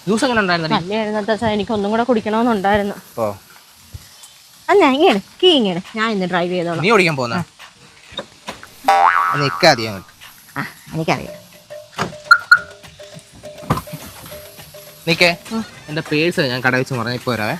Juice എങ്ങനെ ഉണ്ടായിരുന്നു? നല്ലായിരുന്നു. എനിക്ക് ഒന്നും കൂടെ കുടിക്കണമെന്നുണ്ടായിരുന്നു. ഓ അല്ല ഇങ്ങനെ ഞാൻ ഇന്ന് ഡ്രൈവ് ചെയ്തോളാം. നീ ഓടിക്കാൻ പോകുന്ന നിൽക്കാതിയാ എനിക്കറിയാം. നിക്കേ, എന്റെ പേഴ്സ് ഞാൻ കട വെച്ച് പറഞ്ഞ ഇപ്പൊ വരാവേ.